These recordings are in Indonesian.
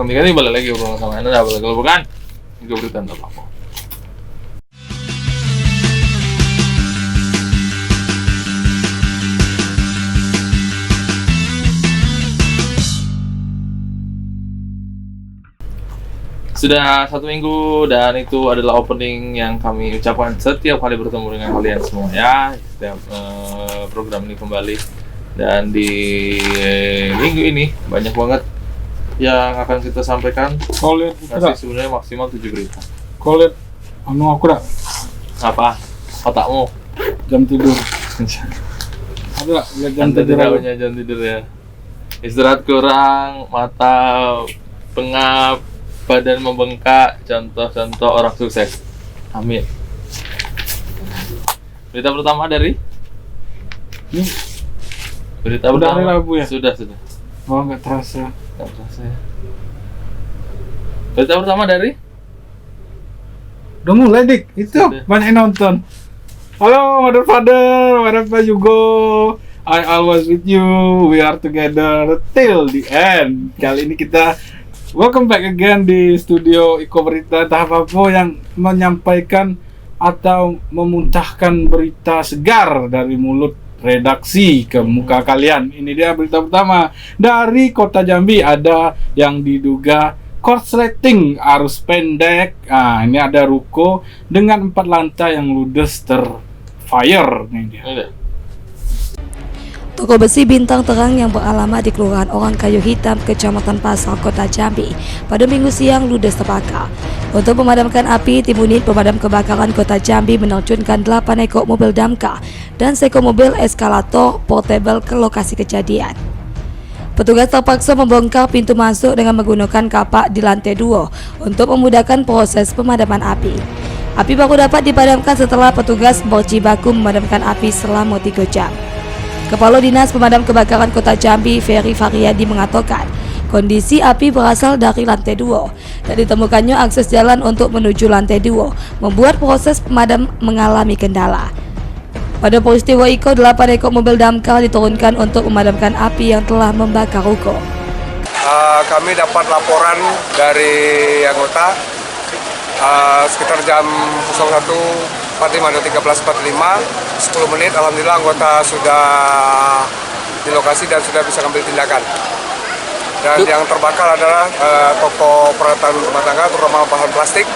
ganti-ganti balik lagi obrolan sama Anda, balik kalau bukan itu berita apa apa. Sudah 1 minggu dan itu adalah opening yang kami ucapkan setiap kali bertemu dengan kalian semua ya. Setiap program ini kembali dan di minggu ini banyak banget yang akan kita sampaikan. Masih sebenarnya maksimal 7 berita. Kau lihat aku dah Apa? Otakmu? jam tidur. Ada lihat jam Anda tidur. tidak punya jam tidur ya. Istirahat kurang, mata pengap, badan membengkak, contoh-contoh orang sukses. Amin. Berita pertama dari Ini berita udah hari pertama. Rabu ya? Sudah. Oh nggak terasa. Nggak terasa ya. Berita pertama dari Udah mulai dik. Itu Sudah. banyak yang nonton. Halo Mother Father, wherever you go, I always with you. We are together till the end. Kali ini kita welcome back again di studio Iko Berita. Entah apa yang menyampaikan atau memuntahkan berita segar dari mulut redaksi ke muka kalian. Ini dia berita pertama dari Kota Jambi. Ada yang diduga korsleting arus pendek. Ini ada ruko dengan 4 lantai yang ludes terfire. Ini dia. Udah. Toko besi bintang terang yang beralamat di Kelurahan Orang Kayu Hitam, Kecamatan Pasar, Kota Jambi, pada Minggu siang ludes terbakar. Untuk memadamkan api, tim unit pemadam kebakaran Kota Jambi menerjunkan 8 ekor mobil damkar dan seekor mobil eskalator portable ke lokasi kejadian. Petugas terpaksa membongkar pintu masuk dengan menggunakan kapak di lantai 2 untuk memudahkan proses pemadaman api. Api baru dapat dipadamkan setelah petugas berjibaku memadamkan api selama 3 jam. Kepala Dinas Pemadam Kebakaran Kota Jambi, Ferry Faryadi, mengatakan kondisi api berasal dari lantai 2 dan ditemukannya akses jalan untuk menuju lantai 2 membuat proses pemadam mengalami kendala. Pada peristiwa itu, 8 ekor mobil damkar diturunkan untuk memadamkan api yang telah membakar ruko. Kami dapat laporan dari anggota sekitar jam 01.45 dan 13.45, 10 menit. Alhamdulillah anggota sudah di lokasi dan sudah bisa ambil tindakan. Dan yang terbakar adalah toko peralatan rumah tangga, terutama bahan plastik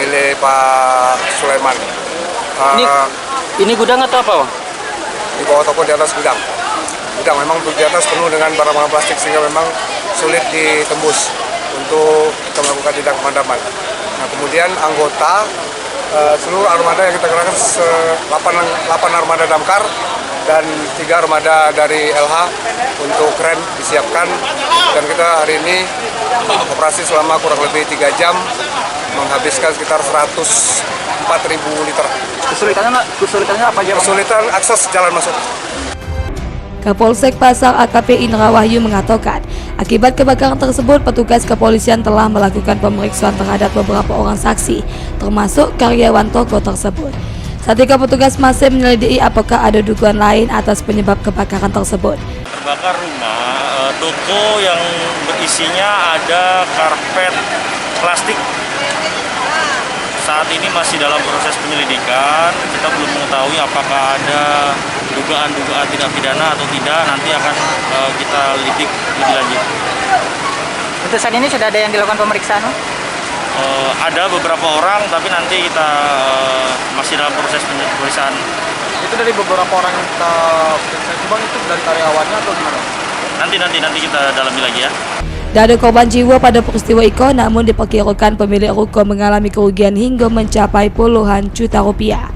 milik Pak Sulaiman. Ini gudang atau apa, Bang? Di bawah toko, di atas gudang. Gudang memang di atas penuh dengan barang-barang plastik sehingga memang sulit ditembus untuk kita melakukan tindak pemadaman. Nah, kemudian anggota seluruh armada yang kita kerahkan 8 armada damkar dan 3 armada dari LH untuk kren disiapkan, dan kita hari ini operasi selama kurang lebih 3 jam menghabiskan sekitar 104.000 liter. Kesulitannya apa aja, Bang? Kesulitan akses jalan masuk. Kapolsek Pasar AKP Indra Wahyu mengatakan, akibat kebakaran tersebut petugas kepolisian telah melakukan pemeriksaan terhadap beberapa orang saksi, termasuk karyawan toko tersebut. Saat itu petugas masih menyelidiki apakah ada dugaan lain atas penyebab kebakaran tersebut. Terbakar rumah, toko yang berisinya ada karpet plastik. Saat ini masih dalam proses penyelidikan, kita belum mengetahui apakah ada dugaan-dugaan tindak pidana atau tidak. Nanti akan kita lidik lebih lanjut. Untuk saat ini sudah ada yang dilakukan pemeriksaan? Ada beberapa orang, tapi nanti kita masih dalam proses pemeriksaan. Itu dari beberapa orang yang kita periksa, Bang, itu dari karyawannya atau gimana? Nanti kita dalami lagi ya. Tidak ada korban jiwa pada peristiwa itu, namun diperkirakan pemilik ruko mengalami kerugian hingga mencapai puluhan juta rupiah.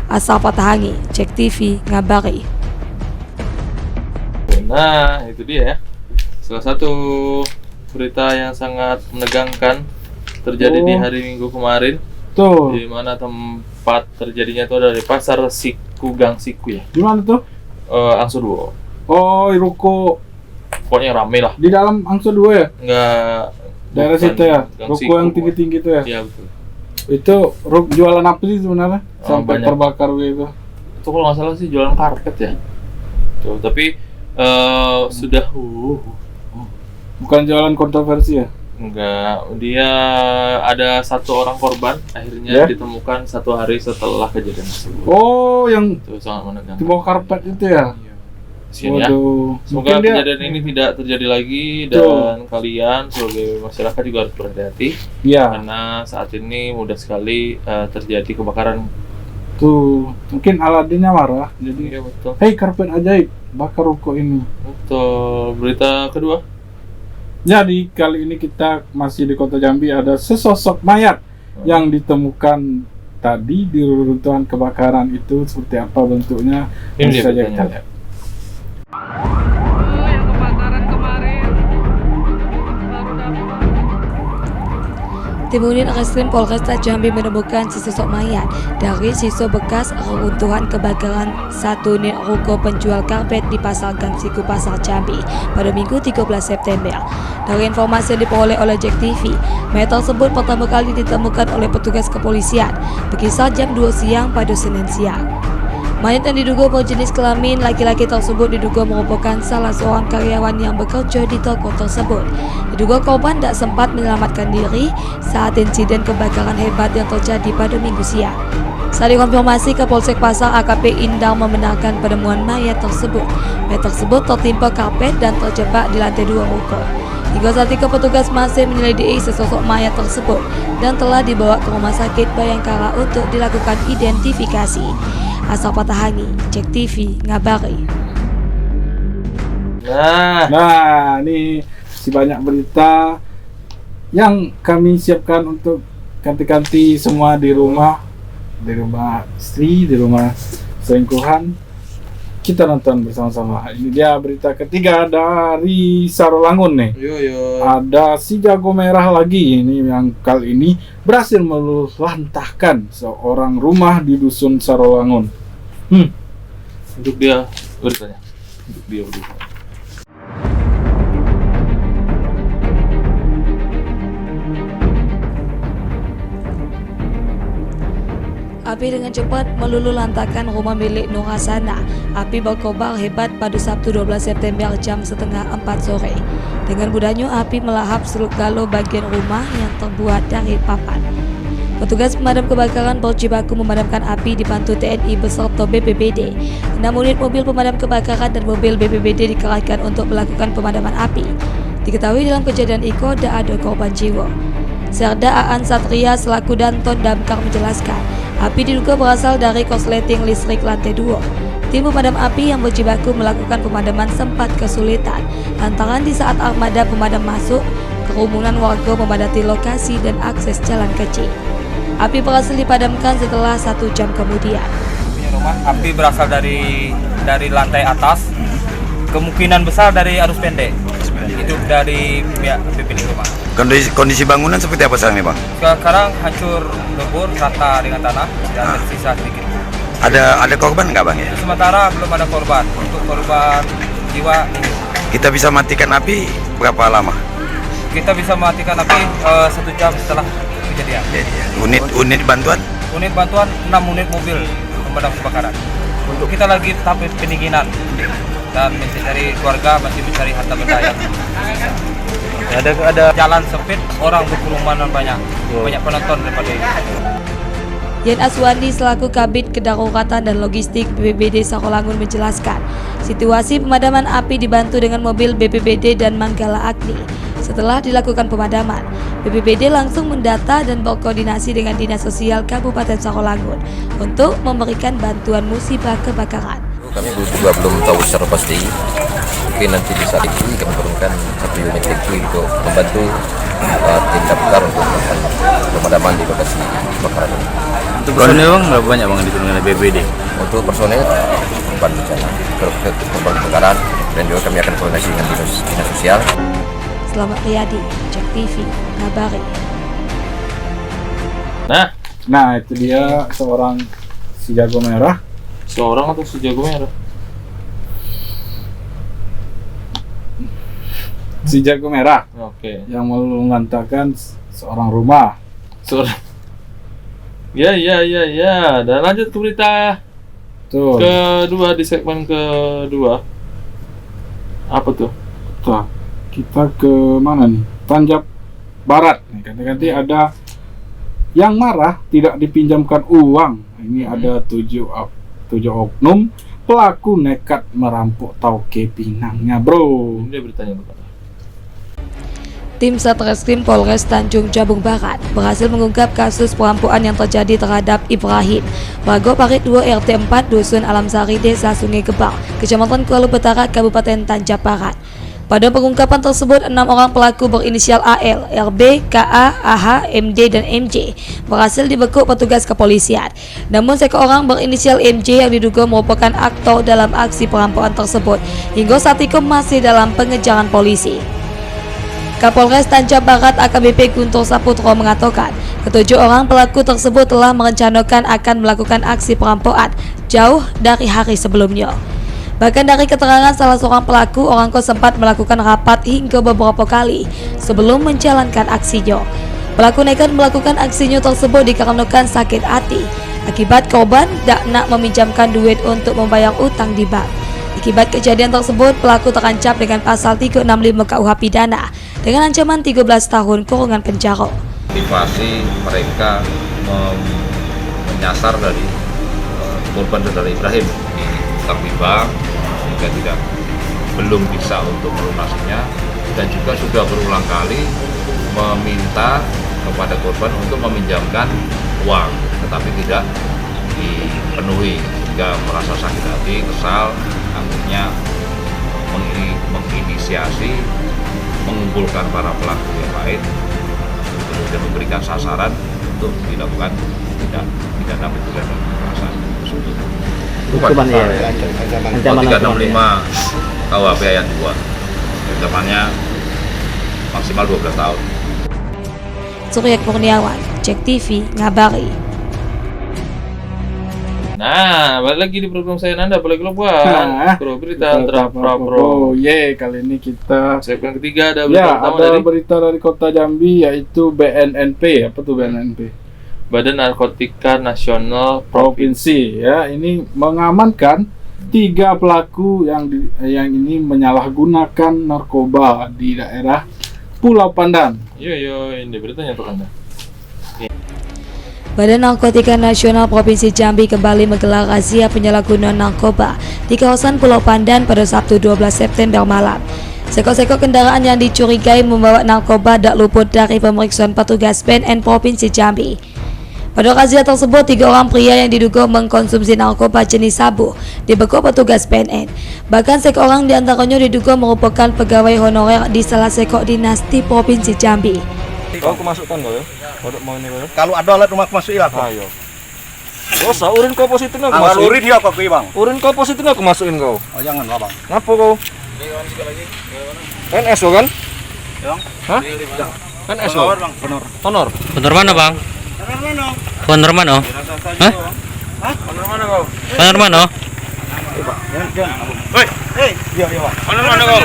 Asal Patahangi, Cek TV, ngabari. Nah, itu dia ya. Salah satu berita yang sangat menegangkan terjadi di hari Minggu kemarin. Tuh. Di mana tempat terjadinya itu ada di Pasar Siku, Gang Siku ya. Di mana tuh? Angso 2. Oh, ruko Pokoknya rame lah. di dalam Angso 2 ya? Enggak. Daerah bukan situ ya? Gang Ruko Siku, yang tinggi-tinggi itu ya? Iya betul. Itu jualan apa sih sebenarnya? Sampai banyak. terbakar gitu. Itu kalau nggak salah sih jualan karpet ya. Tuh, tapi sudah Bukan jualan kontroversi ya? Enggak, dia ada satu orang korban akhirnya Ya. ditemukan 1 hari setelah kejadian tersebut. Oh, yang Itu sangat di menegangkan. bawah karpet itu ya? Kasian ya. Waduh. Semoga Mungkin dia kejadian ini tidak terjadi lagi Betul. dan kalian sebagai masyarakat juga harus berhati-hati ya karena saat ini mudah sekali terjadi kebakaran. tuh mungkin Aladinnya marah. Jadi, Iya betul. hei karpet ajaib, bakar ruko ini. Betul. Berita kedua. Jadi kali ini kita masih di Kota Jambi, ada sesosok mayat yang ditemukan tadi di reruntuhan kebakaran itu. Seperti apa bentuknya? Ini dia Langsung saja beritanya. kita lihat. Tim Unit Reskrim Polresta Jambi menemukan sesosok mayat dari sisa bekas reruntuhan kebakaran satu unit ruko penjual karpet di Pasar Gang Siku Pasar Jambi pada Minggu 13 September. Dari informasi yang diperoleh oleh Jack TV, mayat tersebut pertama kali ditemukan oleh petugas kepolisian berkisar jam 2 siang pada Senin siang. Mayat yang diduga berjenis kelamin laki-laki tersebut diduga merupakan salah seorang karyawan yang bekerja di toko tersebut. Diduga korban tak sempat menyelamatkan diri saat insiden kebakaran hebat yang terjadi pada Minggu siang. Saat dikonfirmasi ke Polsek Pasar, AKP Indang membenarkan penemuan mayat tersebut. Mayat tersebut tertimpa karpet dan terjebak di lantai 2 ruko. Hingga saat itu petugas masih menyelidiki sesosok mayat tersebut dan telah dibawa ke Rumah Sakit Bayangkara untuk dilakukan identifikasi. Asal Patahangi, Jack TV ngabari. Nah, ini si banyak berita yang kami siapkan untuk ganti-ganti semua di rumah istri, di rumah selingkuhan. Kita nonton bersama-sama. Ini dia berita ketiga dari Sarolangun nih. Yo. Ada si jago merah lagi ini yang kali ini berhasil meluluhlantahkan seorang rumah di dusun Sarolangun. Untuk dia beritanya. Untuk dia beritanya. Api dengan cepat meluluhlantahkan rumah milik Nur Hasana. Api berkobar hebat pada Sabtu 12 September jam setengah 4 sore. Dengan mudahnya api melahap seluruh galau bagian rumah yang terbuat dari papan. Petugas pemadam kebakaran berjibaku memadamkan api dibantu TNI beserta BPBD. 6 unit mobil pemadam kebakaran dan mobil BPBD dikerahkan untuk melakukan pemadaman api. Diketahui dalam kejadian itu tak ada korban jiwa. Serda Aan Satria selaku Danton Damkar menjelaskan, api diduga berasal dari korsleting listrik lantai 2. Tim pemadam api yang berjibaku melakukan pemadaman sempat kesulitan lantaran di saat armada pemadam masuk, kerumunan warga memadati lokasi dan akses jalan kecil. Api berhasil dipadamkan setelah 1 jam kemudian. Punya rumah, api berasal dari lantai atas, kemungkinan besar dari arus pendek. Itu dari pihak pemilik rumah. Kondisi bangunan seperti apa sekarang nih Bang? Sekarang hancur lebur, rata dengan tanah dan tersisa sedikit. Ada korban nggak Bang ya? Sementara belum ada korban. Untuk korban jiwa, Kita bisa matikan api berapa lama? kita bisa mematikan api 1 jam setelah kejadian. Unit bantuan? Unit bantuan 6 unit mobil pemadam kebakaran. Untuk kita lagi tahap pendinginan dan mencari keluarga, masih mencari harta benda yang ada jalan sempit, orang berkerumunan banyak penonton daripada ini. Yan Aswandi selaku Kabid Kedaruratan dan Logistik BPBD Sarolangun menjelaskan, situasi pemadaman api dibantu dengan mobil BPBD dan Manggala Agni. Setelah dilakukan pemadaman, BPBD langsung mendata dan berkoordinasi dengan Dinas Sosial Kabupaten Sarolangun untuk memberikan bantuan musibah kebakaran. Kami juga belum tahu secara pasti. Mungkin nanti bisa kami turunkan 1 unit TQ untuk membantu tim damkar untuk melakukan pemadaman di lokasi kebakaran ini. Untuk personil Bang berapa banyak Bang diturunkan oleh BPBD? Untuk personel korban bencana, korban kebakaran, dan juga kami akan koordinasi dengan dinas sosial. Selamat Riyadi, Jack TV, ngabari. Nah, itu dia seorang si jago merah. Seorang atau si jago merah? Si jago merah Oke. yang meluluhlantahkan seorang rumah. Seorang. Ya. Dan lanjut ke berita Tuh. kedua di segmen kedua. Apa tuh? Tuh. kita ke mana nih? Tanjab Barat. Ganti-ganti ada yang marah tidak dipinjamkan uang. Ini ada 7 oknum pelaku nekat merampok tauke Pinangnya, bro. Ini dia beritanya Bapak. Tim Satreskrim Polres Tanjung Jabung Barat berhasil mengungkap kasus perampokan yang terjadi terhadap Ibrahim, warga Parit 2 RT 4 Dusun Alam Sari, Desa Sungai Gebang, Kecamatan Kuala Betara, Kabupaten Tanjab Barat. Pada pengungkapan tersebut, 6 orang pelaku berinisial AL, RB, KA, AH, MD, dan MJ berhasil dibekuk petugas kepolisian. Namun seorang berinisial MJ yang diduga merupakan aktor dalam aksi perampokan tersebut hingga saat itu masih dalam pengejaran polisi. Kapolres Tanjab Barat AKBP Guntur Saputro mengatakan, ketujuh orang pelaku tersebut telah merencanakan akan melakukan aksi perampokan jauh dari hari sebelumnya. Bahkan dari keterangan salah seorang pelaku, orangko sempat melakukan rapat hingga beberapa kali sebelum menjalankan aksinya. Pelaku nekat melakukan aksinya tersebut dikarenakan sakit hati akibat korban tak nak meminjamkan duit untuk membayar utang di bank. Akibat kejadian tersebut, pelaku terancam dengan pasal 365 KUH pidana dengan ancaman 13 tahun kurungan penjara. Motivasi mereka menyasar dari korban saudara Ibrahim di utang di bank sehingga belum bisa untuk melunasinya, dan juga sudah berulang kali meminta kepada korban untuk meminjamkan uang tetapi tidak dipenuhi, sehingga merasa sakit hati, kesal, akhirnya menginisiasi mengumpulkan para pelaku yang lain, kemudian memberikan sasaran untuk dilakukan pidana penjara dan kekerasan tersebut. Hukuman ya, ancaman 365 KUHP ayat 2, ancamannya maksimal 12 tahun. Surya Kurniawan, Cek TV, ngabari. Nah, balik lagi di program saya Nanda, balik lo buat Pro Berita Pro. Kali ini kita segmen ketiga ada berita ada berita dari Kota Jambi, yaitu BNNP. Apa tuh BNNP? Badan Narkotika Nasional Provinsi. Ya, ini mengamankan 3 pelaku yang ini menyalahgunakan narkoba di daerah Pulau Pandan. Yo, ini beritanya tuh Anda. Badan Narkotika Nasional Provinsi Jambi kembali menggelar razia penyalahgunaan narkoba di kawasan Pulau Pandan pada Sabtu 12 September malam. Sekor-sekor kendaraan yang dicurigai membawa narkoba tak luput dari pemeriksaan petugas BNN Provinsi Jambi. Pada razia tersebut, 3 orang pria yang diduga mengkonsumsi narkoba jenis sabu dibekuk petugas BNN. Bahkan seorang diantaranya diduga merupakan pegawai honorer di salah sekor dinas di Provinsi Jambi. Kau aku masukkan kau ya? Mau ini kau ya? Kalau ada alat rumah masukin aku. Ayo. Dosa, urin kau positif aku Anggal masukin. urin dia kok bang. Urin kau positif aku masukin kau. Oh jangan bang. Ngapa kau? NS kau kan? Bang. Hah? NS kau? Honor. Honor mana bang? Honor mana? Hah? Honor mana kau? Honor mana? Hei, iya bang. Honor mana kau?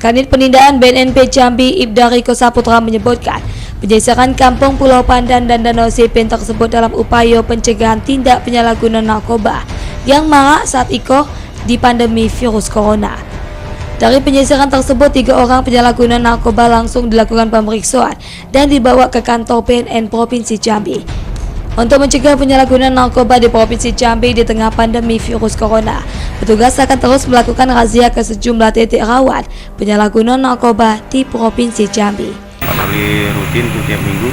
Kanit Penindaan BNNP Jambi Ibda Riko Saputra menyebutkan penyisaran kampung Pulau Pandan dan Danau Sipin tersebut dalam upaya pencegahan tindak penyalahgunaan narkoba yang marak saat itu di pandemi virus corona. Dari penyisiran tersebut, 3 orang penyalahguna narkoba langsung dilakukan pemeriksaan dan dibawa ke kantor BNN Provinsi Jambi. Untuk mencegah penyalahgunaan narkoba di Provinsi Jambi di tengah pandemi virus corona, petugas akan terus melakukan razia ke sejumlah titik rawan penyalahgunaan narkoba di Provinsi Jambi. Patroli rutin setiap minggu.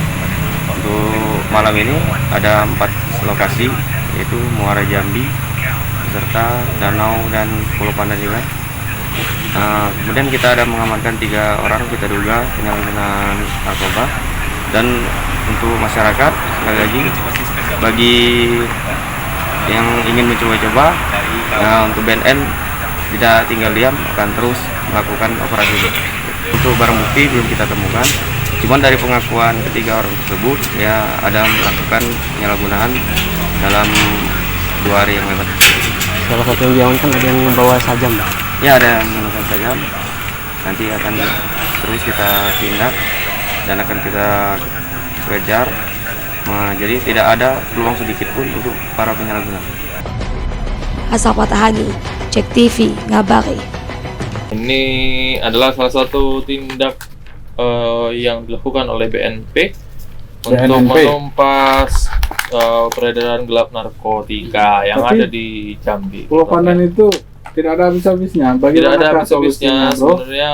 Untuk malam ini ada 4 lokasi, yaitu Muara Jambi, serta Danau dan Pulau Pandan juga. Kemudian kita ada mengamankan 3 orang kita duga penyalahgunaan narkoba. Dan untuk masyarakat, sekali lagi, bagi yang ingin mencoba-coba, untuk BNN tidak tinggal diam, akan terus melakukan operasi ini. Untuk barang bukti belum kita temukan, cuman dari pengakuan ketiga orang tersebut, ya ada melakukan penyalahgunaan dalam 2 hari yang lewat. Salah satu yang diamankan ada yang membawa sajam, Pak? Ya, ada yang menggunakan sajam. Nanti akan terus kita tindak dan akan kita kejar. Jadi tidak ada peluang sedikit pun untuk para penyalahguna. asal Patahangi. Cek TV ngabari. Ini adalah salah satu tindak yang dilakukan oleh BNP untuk menumpas peredaran gelap narkotika yang Tapi ada di Jambi. Pulau Pandan itu tidak ada habis-habisnya. Tidak ada habis-habisnya. Sebenarnya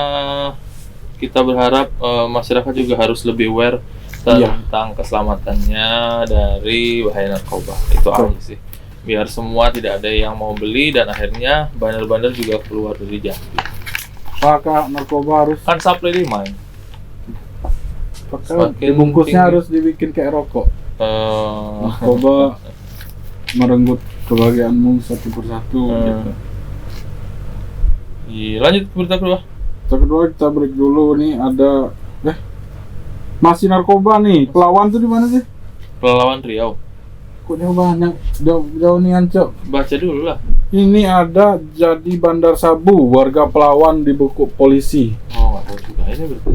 kita berharap masyarakat juga harus lebih aware tentang keselamatannya dari bahaya narkoba. Itu aja sih. Biar semua tidak ada yang mau beli dan akhirnya bandar-bandar juga keluar dari Jambi. Apakah narkoba harus kan supply demand? Bungkusnya harus dibikin kayak rokok. Narkoba merenggut kebahagiaanmu satu persatu. Gitu. Iya, lanjut ke berita kedua. Berita kedua kita break dulu nih, ada masih narkoba nih. Pelawan tuh di mana sih? Pelawan Riau. Kok jauh banyak, jauh nih Ancok. Baca dulu lah. Ini ada jadi Bandar Sabu, warga Pelawan dibekuk polisi. Oh, nggak tahu juga ini berita.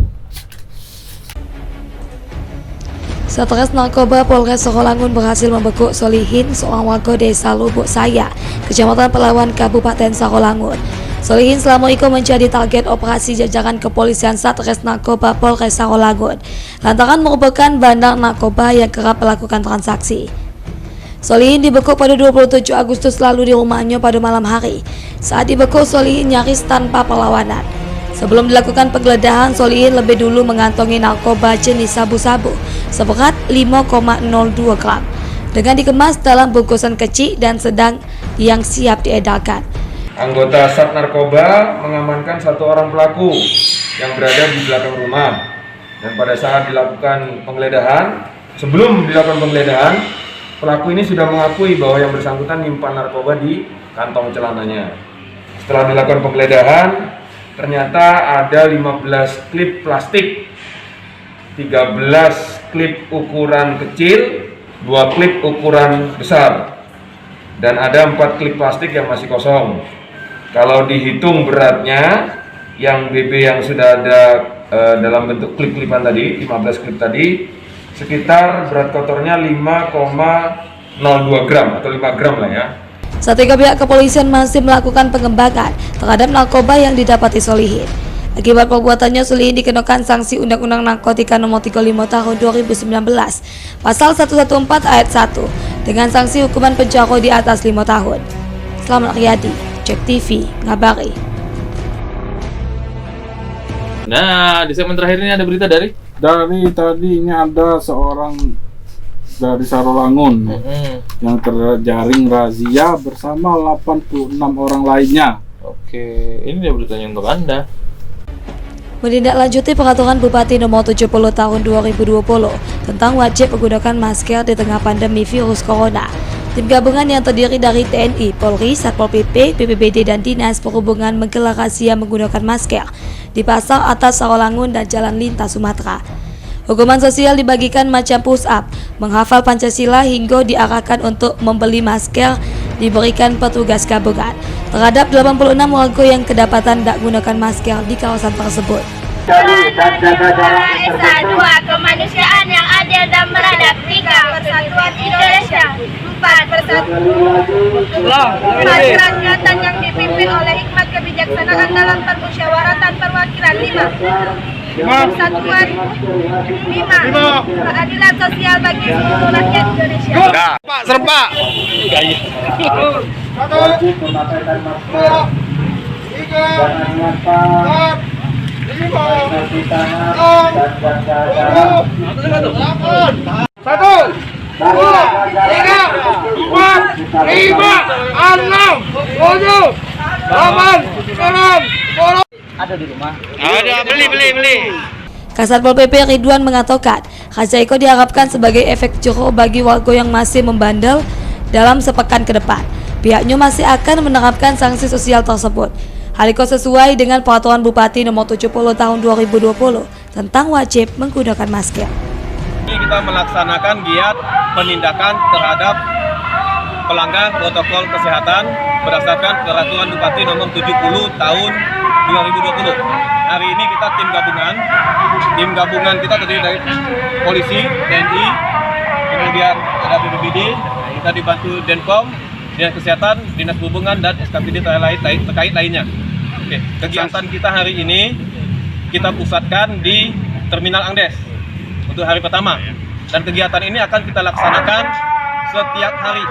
Satres Narkoba Polres Sarolangun berhasil membekuk Solihin, seorang warga desa Lubuk Saya, Kecamatan Pelawan, Kabupaten Sarolangun. Solihin selama itu menjadi target operasi jajaran kepolisian Satres Narkoba Polres Sarolangun lantaran merupakan bandar narkoba yang kerap melakukan transaksi. Solihin dibekuk pada 27 Agustus lalu di rumahnya pada malam hari. Saat dibekuk, Solihin nyaris tanpa perlawanan. Sebelum dilakukan penggeledahan, Solihin lebih dulu mengantongi narkoba jenis sabu-sabu seberat 5,02 gram dengan dikemas dalam bungkusan kecil dan sedang yang siap diedarkan. Anggota Sat Narkoba mengamankan satu orang pelaku yang berada di belakang rumah. Dan pada saat dilakukan penggeledahan, sebelum dilakukan penggeledahan, pelaku ini sudah mengakui bahwa yang bersangkutan menyimpan narkoba di kantong celananya. Setelah dilakukan penggeledahan, ternyata ada 15 klip plastik, 13 klip ukuran kecil, 2 klip ukuran besar, dan ada 4 klip plastik yang masih kosong. Kalau dihitung beratnya, yang BB yang sudah ada dalam bentuk klip-klipan tadi, 15 klip tadi, sekitar berat kotornya 5,02 gram atau 5 gram lah ya. Saat itu pihak kepolisian masih melakukan pengembangan terhadap narkoba yang didapati Solihin. Akibat perbuatannya, Solihin dikenakan sanksi Undang-Undang Narkotika Nomor 35 Tahun 2019 Pasal 114 Ayat 1 dengan sanksi hukuman penjara di atas 5 tahun. Selamat Riyadi, Cek TV ngabari. Nah, di segmen terakhir ini ada berita dari tadi ini ada seorang dari Sarolangun yang terjaring razia bersama 86 orang lainnya. Oke, ini dia beritanya untuk Anda. Menindaklanjuti peraturan Bupati Nomor 70 Tahun 2020 tentang wajib menggunakan masker di tengah pandemi virus corona. Tim gabungan yang terdiri dari TNI, Polri, Satpol PP, BPBD dan Dinas Perhubungan menggelar razia menggunakan masker di Pasar Atas Sarolangun dan Jalan Lintas Sumatera. Hukuman sosial dibagikan macam push up, menghafal Pancasila hingga diarahkan untuk membeli masker diberikan petugas gabungan terhadap 86 warga yang kedapatan tak gunakan masker di kawasan tersebut. Esa 2. Kemanusiaan yang adil dan beradab. 3. Persatuan Indonesia. 4. Peraturan kegiatan yang dipimpin oleh hikmat kebijaksanaan dalam permusyawaratan perwakilan. 5. Persatuan. 5. Keadilan sosial bagi seluruh rakyat Indonesia. Pak, serempak. 1. Ada di rumah. Ada, beli. Kasatpol PP Ridwan mengatakan, razia itu diharapkan sebagai efek jerah bagi warga yang masih membandel dalam sepekan ke depan. Pihaknya masih akan menerapkan sanksi sosial tersebut. Hal itu sesuai dengan peraturan Bupati Nomor 70 Tahun 2020 tentang wajib menggunakan masker. Ini kita melaksanakan giat penindakan terhadap pelanggar protokol kesehatan berdasarkan peraturan Bupati Nomor 70 Tahun 2020. Hari ini kita tim gabungan kita terdiri dari polisi, TNI, kemudian ada BPBD, kita dibantu Denpom, Dinas Kesehatan, Dinas Perhubungan, dan SKPD terkait lainnya. Oke, kegiatan kita hari ini kita pusatkan di Terminal Angdes untuk hari pertama. Dan kegiatan ini akan kita laksanakan setiap hari.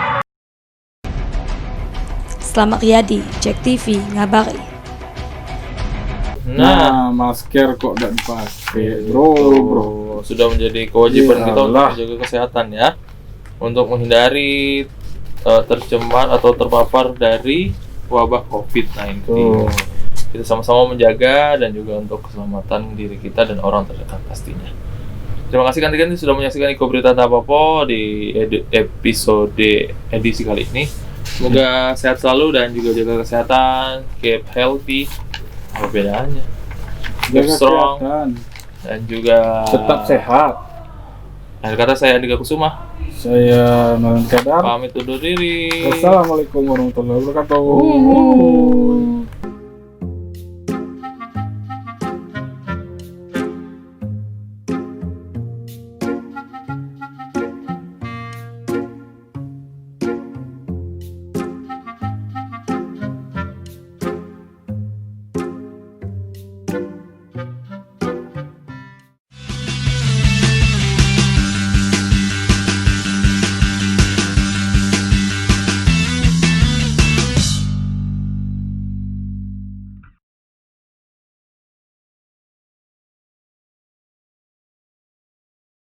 Selamat Riyadi, Cek TV, ngabari. Nah, masker kok gak dipakai, bro. Sudah menjadi kewajiban kita untuk Iyalah. menjaga kesehatan ya, untuk menghindari tercemar atau terpapar dari wabah COVID-19. Kita sama-sama menjaga dan juga untuk keselamatan diri kita dan orang terdekat pastinya. Terima kasih ganti-ganti sudah menyaksikan Iko Berita Tapapo di episode edisi kali ini. Semoga sehat selalu dan juga jaga kesehatan, keep healthy. Apa bedanya? Keep Jaga strong kesehatan. dan juga Tetap sehat. Akhir kata saya Andika Kusuma. Saya Nolan Kadar. Pamit undur diri. Wassalamualaikum warahmatullahi wabarakatuh.